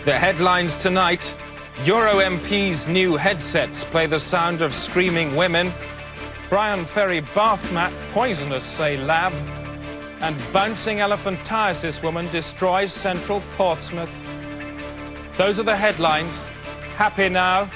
The headlines tonight: Euro MPs' new headsets play the sound of screaming women. Brian Ferry bath mat poisonous, say lab. And bouncing elephantiasis woman destroys central Portsmouth. Those are the headlines. Happy now?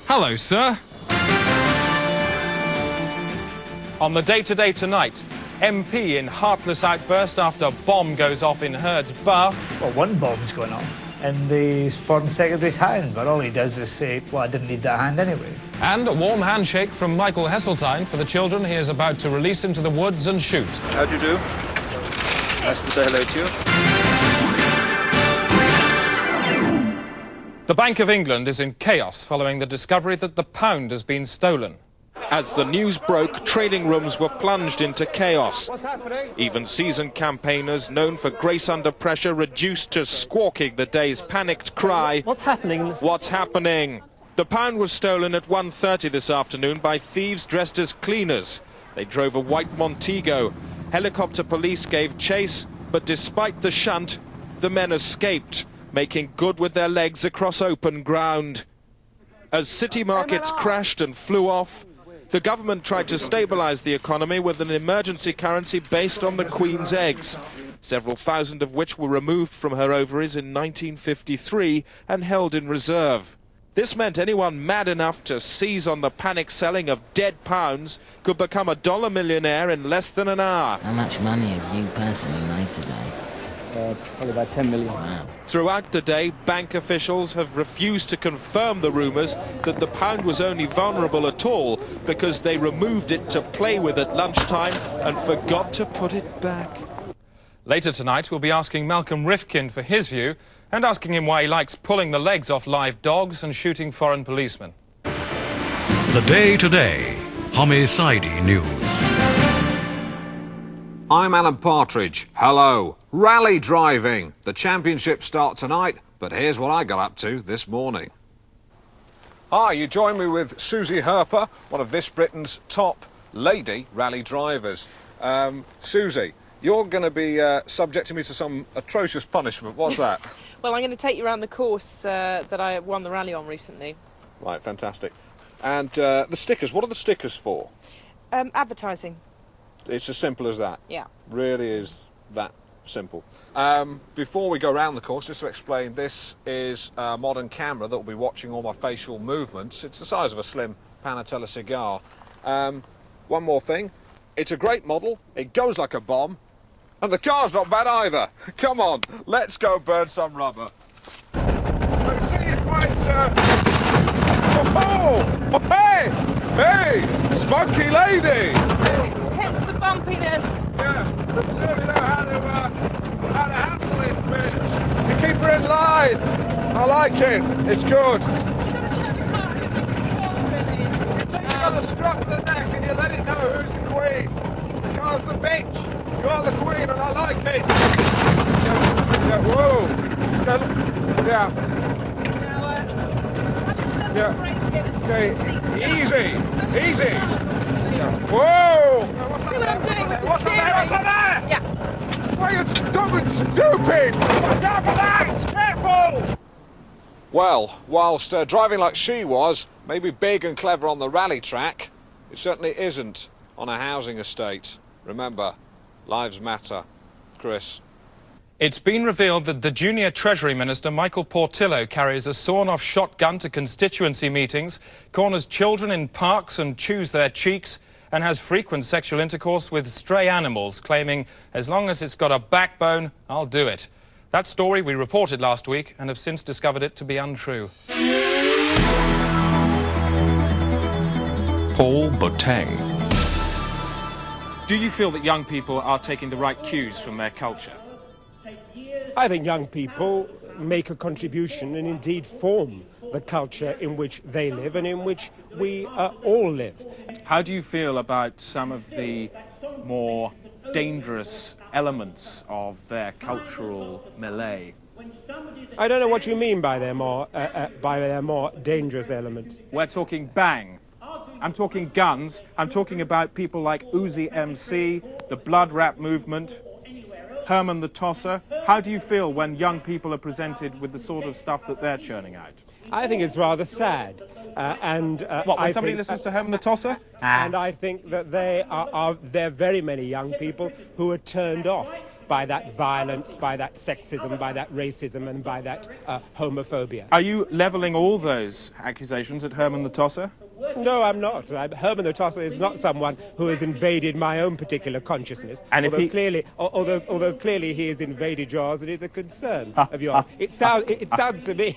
Hello, sir. On the day-to-day tonight, MP in heartless outburst after bomb goes off in Hurd's bath. Well, one bomb's going off in the Foreign Secretary's hand, but all he does is say, well, I didn't need that hand anyway. And a warm handshake from Michael Heseltine for the children he is about to release into the woods and shoot. How do you do? Nice to say hello to you. The Bank of England is in chaos following the discovery that the pound has been stolen. As the news broke, trading rooms were plunged into chaos. Even seasoned campaigners known for grace under pressure reduced to squawking the day's panicked cry. What's happening? What's happening? The pound was stolen at 1:30 this afternoon by thieves dressed as cleaners. They drove a white Montego. Helicopter police gave chase, but despite the shunt, the men escaped, making good with their legs across open ground. As city markets crashed and flew off, the government tried to stabilise the economy with an emergency currency based on the Queen's eggs, several thousand of which were removed from her ovaries in 1953 and held in reserve. This meant anyone mad enough to seize on the panic selling of dead pounds could become a dollar millionaire in less than an hour. How much money have you personally made today? Probably about 10 million. Wow. Throughout the day, bank officials have refused to confirm the rumours that the pound was only vulnerable at all because they removed it to play with at lunchtime and forgot to put it back. Later tonight, we'll be asking Malcolm Rifkin for his view and asking him why he likes pulling the legs off live dogs and shooting foreign policemen. The day-to-day Homicide News. I'm Alan Partridge. Hello. Rally driving. The championships start tonight, but here's what I got up to this morning. Hi, you join me with Susie Herper, one of this Britain's top lady rally drivers. Susie, you're going to be subjecting me to some atrocious punishment. What's that? Well, I'm going to take you around the course that I won the rally on recently. Right, fantastic. And the stickers, what are the stickers for? Advertising. It's as simple as that. Yeah. Really is that simple. Before we go around the course, just to explain, this is a modern camera that will be watching all my facial movements. It's the size of a slim Panatella cigar. One more thing, it's a great model, it goes like a bomb, and the car's not bad either. Come on, let's go burn some rubber. I see you, quite, sir. Oh, hey, hey, spunky lady. Hence the bumpiness. Yeah, certainly know how to handle this bitch. You keep her in line. I like it. It's good. You take another scruff of the neck and you let it know who's the queen. The car's the bitch. You're the queen and I like it. Yeah, whoa. Yeah. Yeah. Okay. Easy. Easy. Yeah. Whoa! See what I'm doing with the What's steering? What's that? Yeah. Why are you stupid? Watch out for that! Careful! Well, whilst driving like she was, maybe big and clever on the rally track, it certainly isn't on a housing estate. Remember, lives matter. Chris. It's been revealed that the junior Treasury Minister, Michael Portillo, carries a sawn-off shotgun to constituency meetings, corners children in parks and chews their cheeks, and has frequent sexual intercourse with stray animals, claiming, as long as it's got a backbone, I'll do it. That story we reported last week and have since discovered it to be untrue. Paul Boteng. Do you feel that young people are taking the right cues from their culture? I think young people make a contribution and indeed form the culture in which they live and in which we all live. How do you feel about some of the more dangerous elements of their cultural melee? I don't know what you mean by their more dangerous elements. We're talking bang. I'm talking guns. I'm talking about people like Uzi MC, the Blood Rap movement, Herman the Tosser. How do you feel when young people are presented with the sort of stuff that they're churning out? I think it's rather sad. When somebody listens to Herman the Tosser? And I think that there are very many young people who are turned off by that violence, by that sexism, by that racism, and by that homophobia. Are you levelling all those accusations at Herman the Tosser? No, I'm not. Herman the Tosser is not someone who has invaded my own particular consciousness. And although clearly he has invaded yours, it is a concern of yours. It sounds to me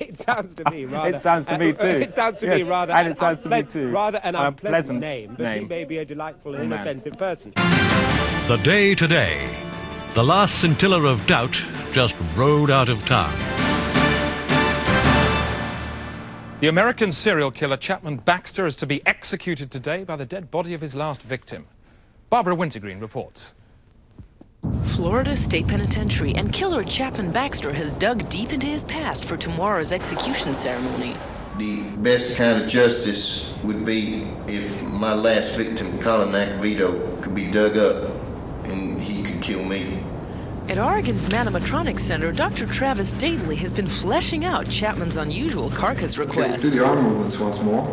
rather. It sounds to me too. It sounds to me rather. And it sounds to me too. Rather an unpleasant name, but he may be a delightful and inoffensive person. The day today. The last scintilla of doubt just rode out of town. The American serial killer Chapman Baxter is to be executed today by the dead body of his last victim. Barbara Wintergreen reports. Florida State Penitentiary and killer Chapman Baxter has dug deep into his past for tomorrow's execution ceremony. The best kind of justice would be if my last victim, Colin Magnifevent, could be dug up and he could kill me. At Oregon's Magnifevent Center, Dr. Travis Daveley has been fleshing out Chapman's unusual carcass request. Do the arm movements once more.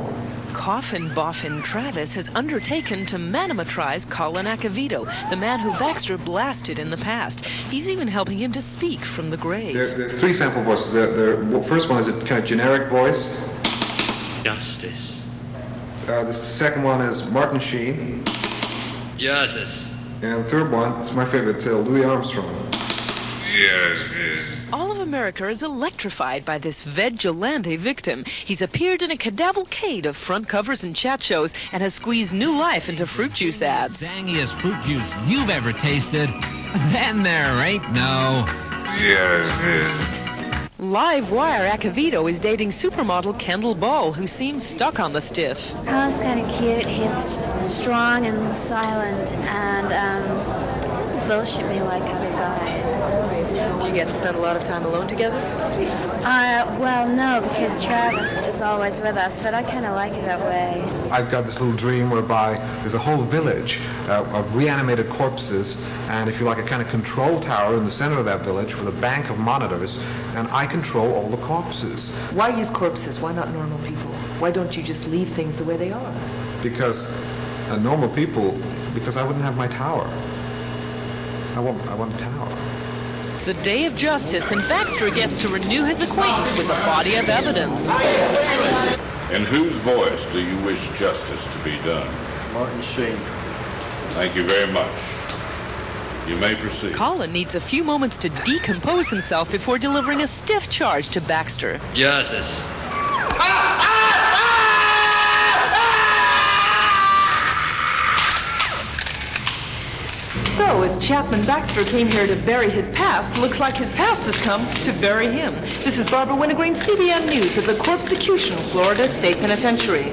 Coffin Boffin Travis has undertaken to manometrize Colin Magnifevent, the man who Baxter blasted in the past. He's even helping him to speak from the grave. There's three sample voices. The first one is a kind of generic voice. Justice. The second one is Martin Sheen. Justice. And the third one, it's my favorite, Louis Armstrong. Justice. All of America is electrified by this vigilante victim. He's appeared in a cavalcade of front covers and chat shows and has squeezed new life into fruit juice ads. Zangiest fruit juice you've ever tasted. Then there ain't no. Justice. Live Wire Acavito is dating supermodel Kendall Ball, who seems stuck on the stiff. Colin's kind of cute. He's strong and silent, and doesn't bullshit me like other guys. Do you get to spend a lot of time alone together? Well, no, because Travis is always with us, but I kind of like it that way. I've got this little dream whereby there's a whole village of reanimated corpses, and if you like, a kind of control tower in the center of that village with a bank of monitors, and I control all the corpses. Why use corpses? Why not normal people? Why don't you just leave things the way they are? Because normal people, because I wouldn't have my tower. I want a tower. The day of justice, and Baxter gets to renew his acquaintance with a body of evidence. In whose voice do you wish justice to be done? Martin Sheen. Thank you very much. You may proceed. Colin needs a few moments to decompose himself before delivering a stiff charge to Baxter. Justice. So, as Chapman Baxter came here to bury his past, looks like his past has come to bury him. This is Barbara Wintergreen, CBN News at the Corpsecution, Florida State Penitentiary.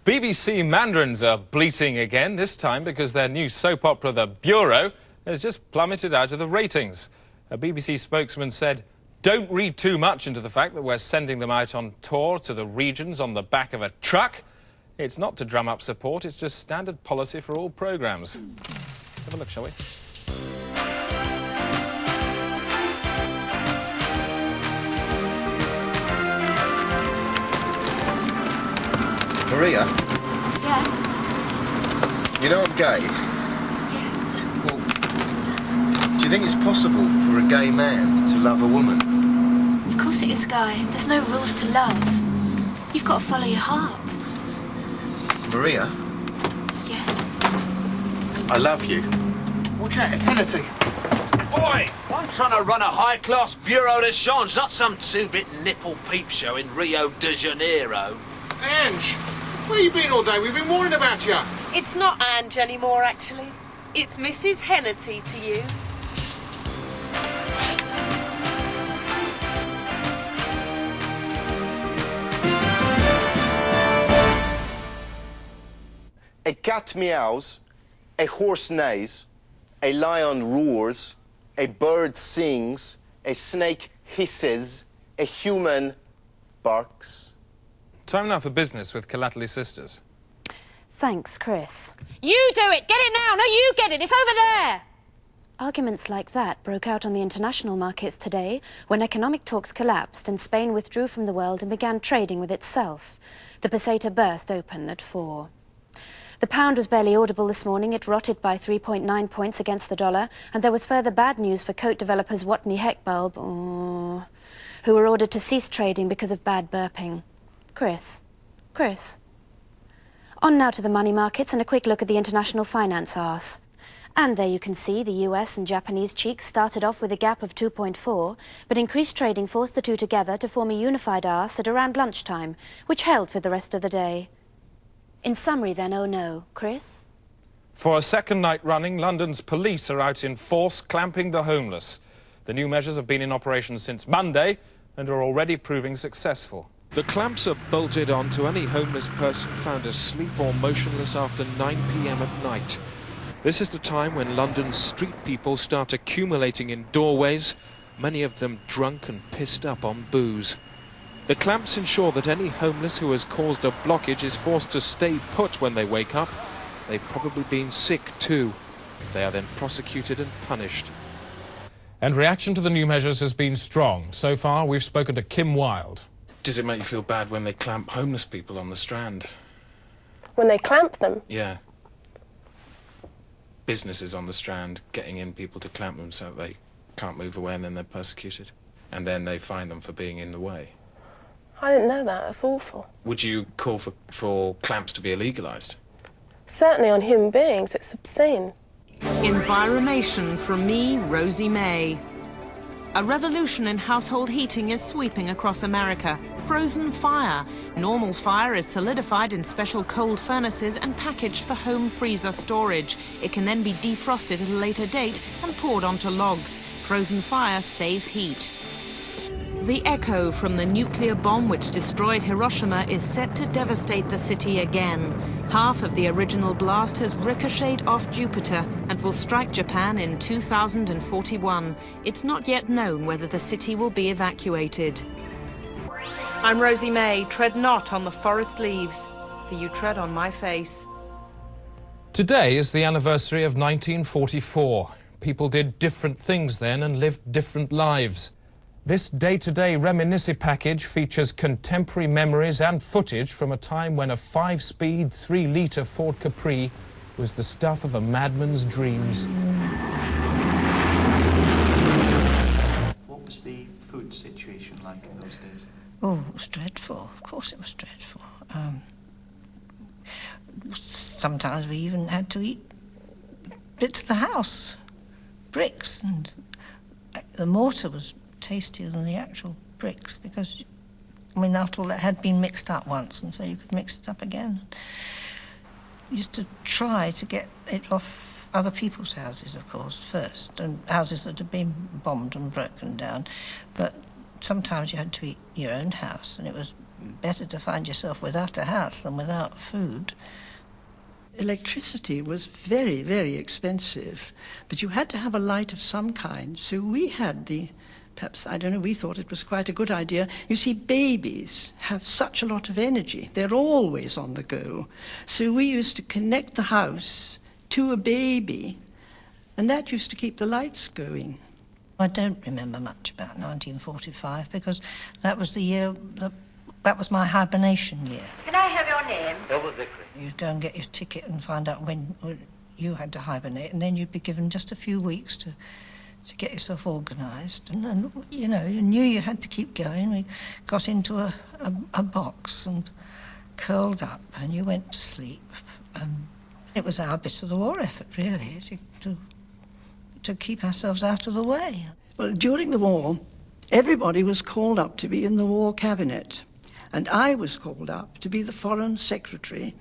BBC Mandarins are bleating again, this time because their new soap opera, The Bureau, has just plummeted out of the ratings. A BBC spokesman said, "Don't read too much into the fact that we're sending them out on tour to the regions on the back of a truck. It's not to drum up support, it's just standard policy for all programmes." Have a look, shall we? Maria? Yeah? You know I'm gay? Yeah. Well, do you think it's possible for a gay man to love a woman? Of course it is, Guy. There's no rules to love. You've got to follow your heart. Maria? Yeah. I love you. Watch out, it's Hennessy. Boy, I'm trying to run a high-class bureau de change, not some two-bit nipple peep show in Rio de Janeiro. Ange, where you been all day? We've been worrying about you. It's not Ange anymore, actually. It's Mrs. Hennity to you. A cat meows, a horse neighs, a lion roars, a bird sings, a snake hisses, a human barks. Time now for business with Calately Sisters. Thanks, Chris. You do it! Get it now! No, you get it! It's over there! Arguments like that broke out on the international markets today when economic talks collapsed and Spain withdrew from the world and began trading with itself. The peseta burst open at 4. The pound was barely audible this morning. It rotted by 3.9 points against the dollar, and there was further bad news for coat developers Watney Heckbulb, who were ordered to cease trading because of bad burping. Chris. On now to the money markets and a quick look at the international finance arse. And there you can see the US and Japanese cheeks started off with a gap of 2.4, but increased trading forced the two together to form a unified arse at around lunchtime, which held for the rest of the day. In summary then, oh no, Chris? For a second night running, London's police are out in force clamping the homeless. The new measures have been in operation since Monday and are already proving successful. The clamps are bolted on to any homeless person found asleep or motionless after 9 p.m. at night. This is the time when London's street people start accumulating in doorways, many of them drunk and pissed up on booze. The clamps ensure that any homeless who has caused a blockage is forced to stay put when they wake up. They've probably been sick too. They are then prosecuted and punished. And reaction to the new measures has been strong. So far, we've spoken to Kim Wilde. Does it make you feel bad when they clamp homeless people on the Strand? When they clamp them? Yeah. Businesses on the Strand getting in people to clamp them so they can't move away and then they're persecuted. And then they fine them for being in the way. I didn't know that. That's awful. Would you call for clamps to be illegalised? Certainly on human beings. It's obscene. Environmation from me, Rosie May. A revolution in household heating is sweeping across America. Frozen fire. Normal fire is solidified in special cold furnaces and packaged for home freezer storage. It can then be defrosted at a later date and poured onto logs. Frozen fire saves heat. The echo from the nuclear bomb which destroyed Hiroshima is set to devastate the city again. Half of the original blast has ricocheted off Jupiter and will strike Japan in 2041. It's not yet known whether the city will be evacuated. I'm Rosie May. Tread not on the forest leaves, for you tread on my face. Today is the anniversary of 1944. People did different things then and lived different lives. This day-to-day reminiscence package features contemporary memories and footage from a time when a 5-speed, 3-litre Ford Capri was the stuff of a madman's dreams. What was the food situation like in those days? Oh, it was dreadful. Of course it was dreadful. Sometimes we even had to eat bits of the house, bricks, and the mortar was tastier than the actual bricks because, I mean, after all, it had been mixed up once, and so you could mix it up again. We used to try to get it off other people's houses, of course, first, and houses that had been bombed and broken down. But sometimes you had to eat your own house, and it was better to find yourself without a house than without food. Electricity was very, very expensive, but you had to have a light of some kind, so we had perhaps, I don't know, we thought it was quite a good idea. You see, babies have such a lot of energy. They're always on the go. So we used to connect the house to a baby, and that used to keep the lights going. I don't remember much about 1945 because that was the year, that was my hibernation year. Can I have your name? Elwood Vickery. You'd go and get your ticket and find out when you had to hibernate, and then you'd be given just a few weeks to get yourself organised. And, you know, you knew you had to keep going. We got into a box and curled up, and you went to sleep. It was our bit of the war effort, really, to keep ourselves out of the way. Well, during the war, everybody was called up to be in the war cabinet, and I was called up to be the foreign secretary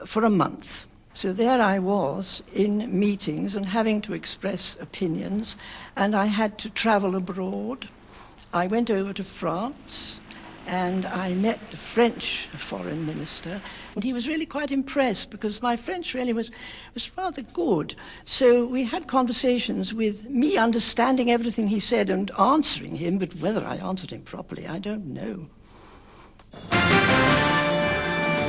for a month. So there I was in meetings and having to express opinions, and I had to travel abroad. I went over to France and I met the French foreign minister, and he was really quite impressed because my French really was rather good. So we had conversations with me understanding everything he said and answering him, but whether I answered him properly, I don't know.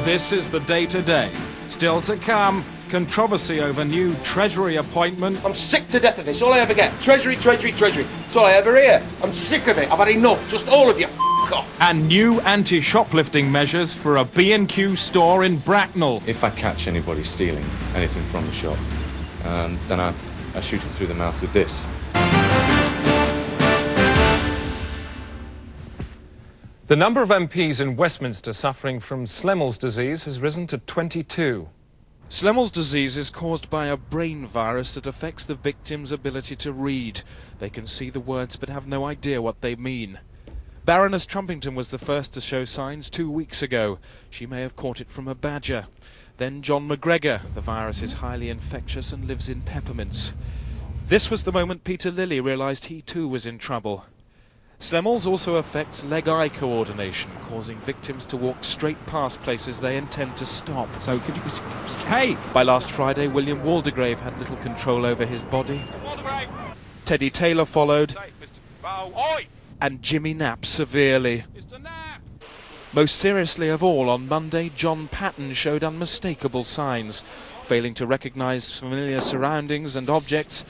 This is the day-to-day. Still to come, controversy over new Treasury appointment. I'm sick to death of this. All I ever get, Treasury, Treasury, Treasury. That's all I ever hear. I'm sick of it. I've had enough. Just all of you, f*** off. And new anti-shoplifting measures for a B&Q store in Bracknell. If I catch anybody stealing anything from the shop, then I shoot him through the mouth with this. The number of MPs in Westminster suffering from Schlemmel's disease has risen to 22. Schlemmel's disease is caused by a brain virus that affects the victim's ability to read. They can see the words but have no idea what they mean. Baroness Trumpington was the first to show signs 2 weeks ago. She may have caught it from a badger. Then John McGregor. The virus is highly infectious and lives in peppermints. This was the moment Peter Lilly realised he too was in trouble. Schlemmel's also affects leg-eye coordination, causing victims to walk straight past places they intend to stop. So could you... Hey! By last Friday, William Waldegrave had little control over his body. Teddy Taylor followed. And Jimmy Knapp severely. Most seriously of all, on Monday, John Patton showed unmistakable signs, failing to recognise familiar surroundings and objects.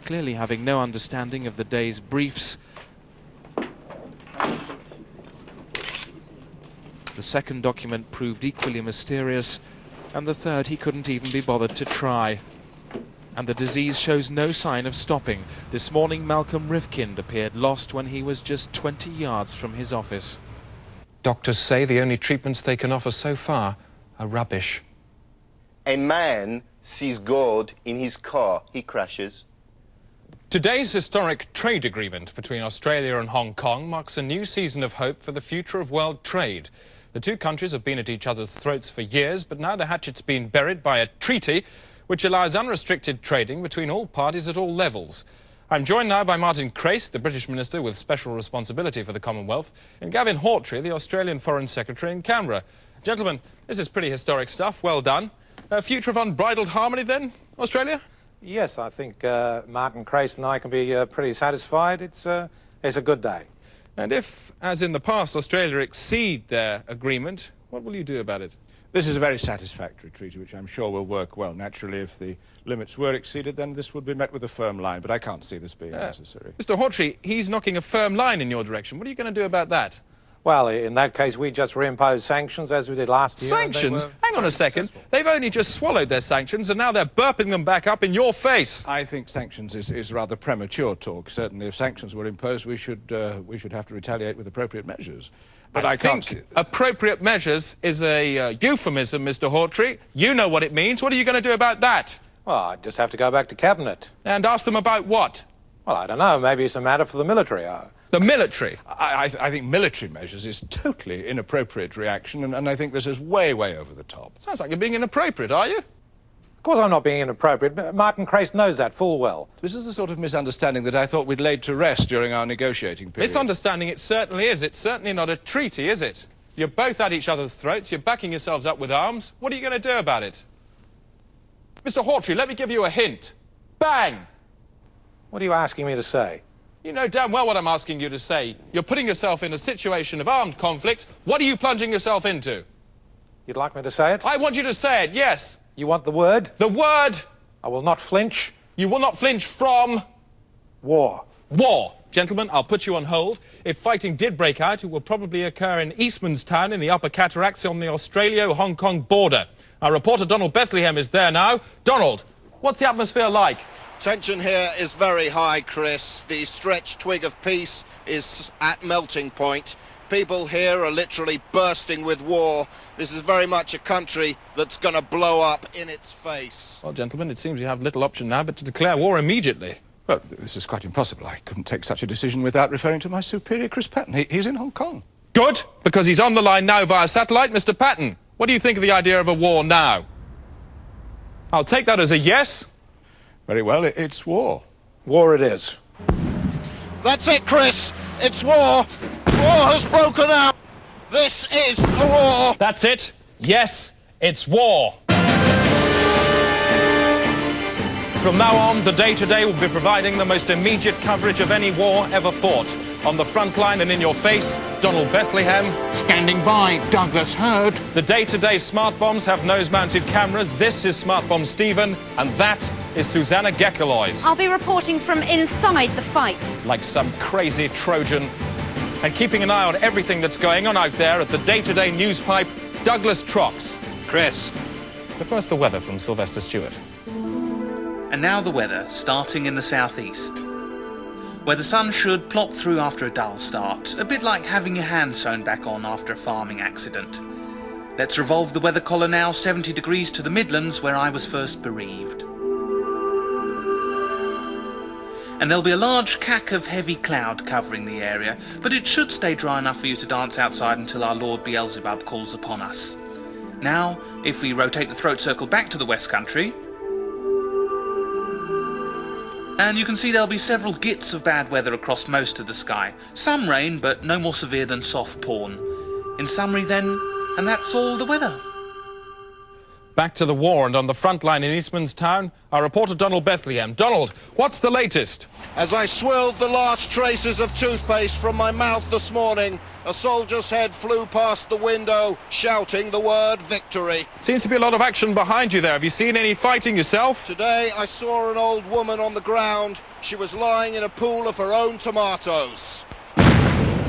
Clearly having no understanding of the day's briefs. The second document proved equally mysterious, and the third he couldn't even be bothered to try. And the disease shows no sign of stopping. This morning Malcolm Rifkind appeared lost when he was just 20 yards from his office. Doctors say the only treatments they can offer so far are rubbish. A man sees God in his car. He crashes. Today's historic trade agreement between Australia and Hong Kong marks a new season of hope for the future of world trade. The two countries have been at each other's throats for years, but now the hatchet's been buried by a treaty which allows unrestricted trading between all parties at all levels. I'm joined now by Martin Crace, the British Minister with special responsibility for the Commonwealth, and Gavin Hawtrey, the Australian Foreign Secretary in Canberra. Gentlemen, this is pretty historic stuff. Well done. A future of unbridled harmony then, Australia? Yes, I think Martin Crace and I can be pretty satisfied. It's a good day. And if, as in the past, Australia exceed their agreement, what will you do about it? This is a very satisfactory treaty, which I'm sure will work well. Naturally, if the limits were exceeded, then this would be met with a firm line, but I can't see this being necessary. Mr. Hawtrey, he's knocking a firm line in your direction. What are you going to do about that? Well, in that case, we just reimpose sanctions as we did last year. Sanctions? Hang on a second. They've only just swallowed their sanctions and now they're burping them back up in your face. I think sanctions is rather premature talk. Certainly, if sanctions were imposed, we should have to retaliate with appropriate measures. But I can't think appropriate measures is a euphemism, Mr. Hawtrey. You know what it means. What are you going to do about that? Well, I just have to go back to Cabinet. And ask them about what? Well, I don't know. Maybe it's a matter for the military. The military? I think military measures is totally inappropriate reaction, and I think this is way, way over the top. Sounds like you're being inappropriate, are you? Of course I'm not being inappropriate, but Martin Crace knows that full well. This is the sort of misunderstanding that I thought we'd laid to rest during our negotiating period. Misunderstanding it certainly is. It's certainly not a treaty, is it? You're both at each other's throats, you're backing yourselves up with arms. What are you going to do about it? Mr. Hawtrey, let me give you a hint. Bang! What are you asking me to say? You know damn well what I'm asking you to say. You're putting yourself in a situation of armed conflict. What are you plunging yourself into? You'd like me to say it? I want you to say it, yes. You want the word? The word! I will not flinch. You will not flinch from? War. War. Gentlemen, I'll put you on hold. If fighting did break out, it will probably occur in Eastmanstown in the Upper Cataracts on the Australia-Hong Kong border. Our reporter Donald Bethlehem is there now. Donald, what's the atmosphere like? Tension here is very high, Chris. The stretched twig of peace is at melting point. People here are literally bursting with war. This is very much a country that's going to blow up in its face. Well, gentlemen, it seems you have little option now but to declare war immediately. Well, this is quite impossible. I couldn't take such a decision without referring to my superior, Chris Patton. He's in Hong Kong. Good, because he's on the line now via satellite. Mr. Patton, what do you think of the idea of a war now? I'll take that as a yes. Very well, it's war. War it is. That's it, Chris. It's war. War has broken out. This is a war. That's it. Yes, it's war. From now on, the Day-to-Day will be providing the most immediate coverage of any war ever fought. On the front line and in your face, Donald Bethlehem. Standing by, Douglas Hurd. The Day-to-Day smart bombs have nose-mounted cameras. This is Smart Bomb Stephen, and that is Susanna Gekelois. I'll be reporting from inside the fight. Like some crazy Trojan. And keeping an eye on everything that's going on out there at the Day-to-Day news pipe, Douglas Trox. Chris. But first, the weather from Sylvester Stewart. And now the weather, starting in the southeast, where the sun should plop through after a dull start, a bit like having your hand sewn back on after a farming accident. Let's revolve the weather collar now, 70 degrees to the Midlands, where I was first bereaved. And there'll be a large cack of heavy cloud covering the area, but it should stay dry enough for you to dance outside until our Lord Beelzebub calls upon us. Now, if we rotate the throat circle back to the West Country, and you can see there'll be several gits of bad weather across most of the sky. Some rain, but no more severe than soft porn. In summary then, and that's all the weather. Back to the war, and on the front line in Eastman's Town, our reporter Donald Bethlehem. Donald, what's the latest? As I swilled the last traces of toothpaste from my mouth this morning, a soldier's head flew past the window, shouting the word victory. Seems to be a lot of action behind you there. Have you seen any fighting yourself? Today I saw an old woman on the ground. She was lying in a pool of her own tomatoes.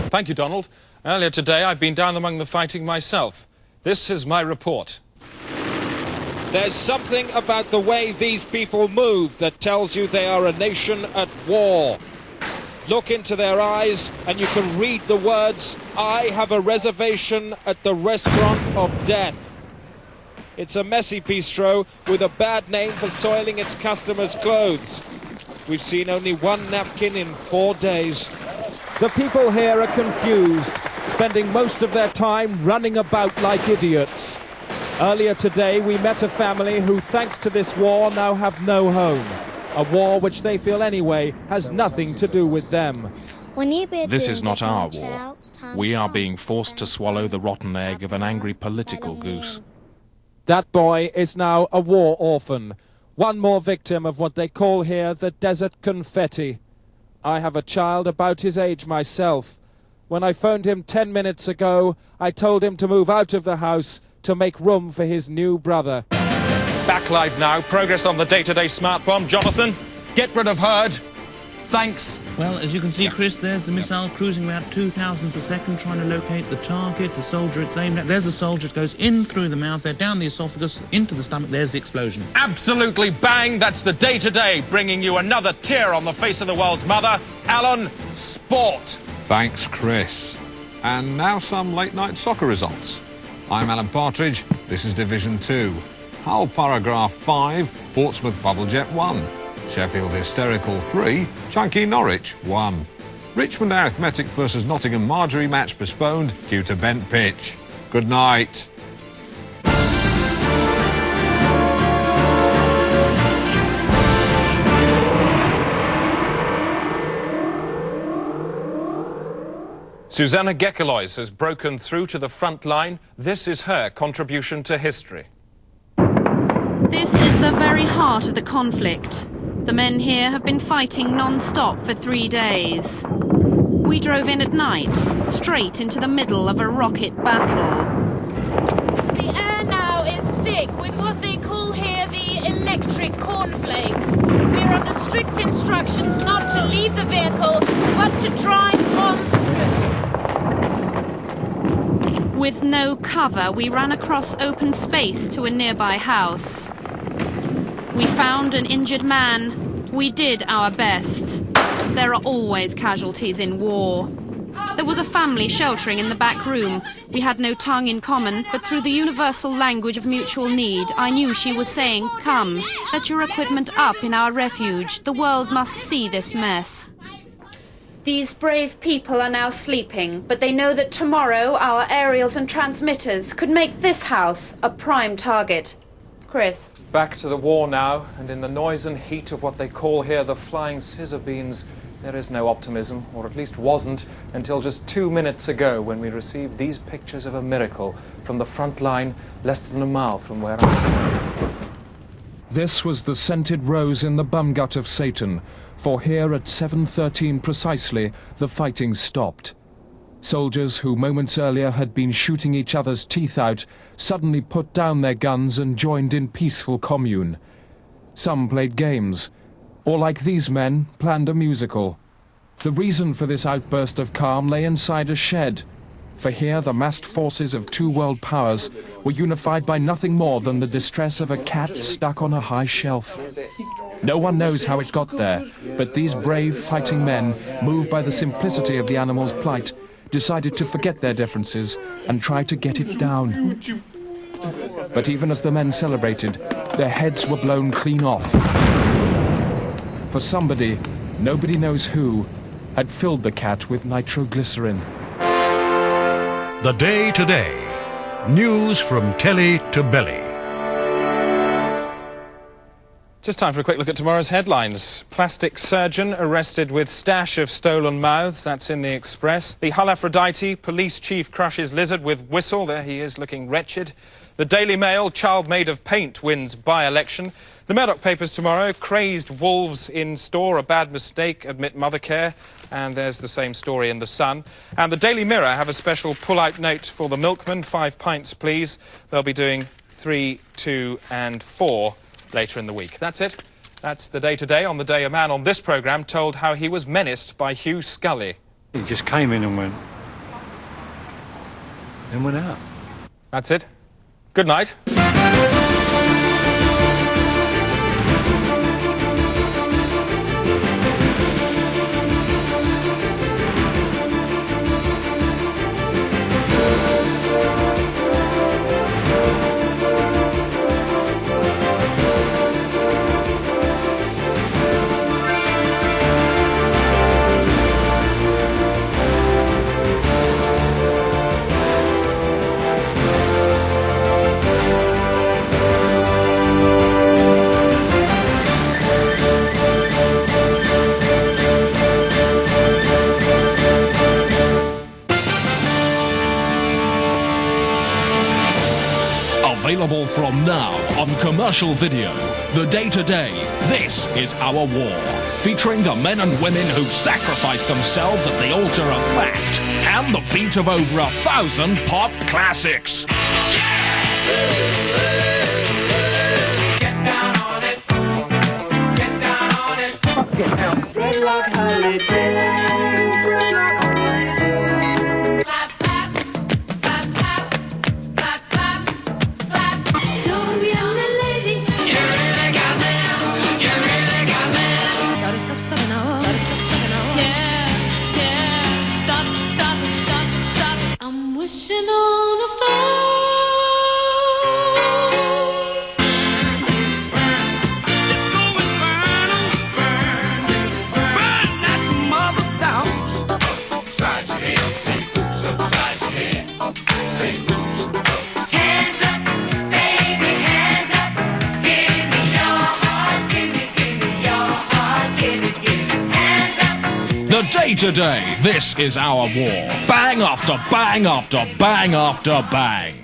Thank you, Donald. Earlier today, I've been down among the fighting myself. This is my report. There's something about the way these people move that tells you they are a nation at war. Look into their eyes and you can read the words, "I have a reservation at the restaurant of death." It's a messy bistro with a bad name for soiling its customers' clothes. We've seen only one napkin in 4 days. The people here are confused, spending most of their time running about like idiots. Earlier today, we met a family who, thanks to this war, now have no home. A war which they feel anyway has nothing to do with them. This is not our war. We are being forced to swallow the rotten egg of an angry political goose. That boy is now a war orphan. One more victim of what they call here the desert confetti. I have a child about his age myself. When I phoned him 10 minutes ago, I told him to move out of the house to make room for his new brother. Back live now. Progress on the Day-to-Day smart bomb. Jonathan, get rid of Hurd. Thanks. Well, as you can see, Chris, there's the missile cruising about 2,000 per second, trying to locate the target, the soldier it's aimed at. There's the soldier. It goes in through the mouth there, down the esophagus, into the stomach. There's the explosion. Absolutely bang. That's the Day-to-Day, bringing you another tear on the face of the world's mother. Alan, sport. Thanks, Chris. And now some late-night soccer results. I'm Alan Partridge. This is Division 2. Hull Paragraph 5, Portsmouth Bubblejet 1. Sheffield Hysterical 3, Chunky Norwich 1. Richmond Arithmetic versus Nottingham Marjorie match postponed due to bent pitch. Good night. Susanna Gekelois has broken through to the front line. This is her contribution to history. This is the very heart of the conflict. The men here have been fighting non-stop for 3 days. We drove in at night, straight into the middle of a rocket battle. The air now is thick with what they call here the electric cornflakes. We're under strict instructions not to leave the vehicle, but to drive on through. With no cover, we ran across open space to a nearby house. We found an injured man. We did our best. There are always casualties in war. There was a family sheltering in the back room. We had no tongue in common, but through the universal language of mutual need, I knew she was saying, "Come, set your equipment up in our refuge. The world must see this mess." These brave people are now sleeping, but they know that tomorrow our aerials and transmitters could make this house a prime target. Chris. Back to the war now, and in the noise and heat of what they call here the flying scissor beans, There is no optimism, or at least wasn't, until just 2 minutes ago when we received these pictures of a miracle from the front line less than a mile from where I'm standing. This was the scented rose in the bum gut of Satan, for here at 7:13 precisely, the fighting stopped. Soldiers who moments earlier had been shooting each other's teeth out suddenly put down their guns and joined in peaceful commune. Some played games, or like these men, planned a musical. The reason for this outburst of calm lay inside a shed, for here the massed forces of two world powers were unified by nothing more than the distress of a cat stuck on a high shelf. No one knows how it got there, but these brave fighting men, moved by the simplicity of the animal's plight, decided to forget their differences and try to get it down. But even as the men celebrated, their heads were blown clean off. For somebody, nobody knows who, had filled the cat with nitroglycerin. The Day Today. News from telly to belly. Just time for a quick look at tomorrow's headlines. Plastic surgeon arrested with stash of stolen mouths. That's in the Express. The Hull Aphrodite, police chief crushes lizard with whistle. There he is, looking wretched. The Daily Mail, child made of paint wins by-election. The Murdoch papers tomorrow, crazed wolves in store, a bad mistake, admit mother care. And there's the same story in The Sun. And the Daily Mirror have a special pull-out note for the milkman, 5 pints please. They'll be doing 3, 2 and 4 later in the week. That's it. That's the Day Today. On the day a man on this programme told how he was menaced by Hugh Scully. He just came in and went, then went out. That's it. Good night. Available from now on commercial video. The Day Today, This Is Our War. Featuring the men and women who sacrificed themselves at the altar of fact and the beat of over 1,000 pop classics. Dreadlock holiday. Dreadlock holiday. Clap, clap, clap, clap, clap, clap, clap. So young and lady. You really got me. You really got me. Gotta stop sucking now. Gotta stop sucking now. Yeah, yeah. Stop, stop, stop, stop. I'm wishing on a star. The Day Today, This Is Our War. Bang after bang after bang after bang.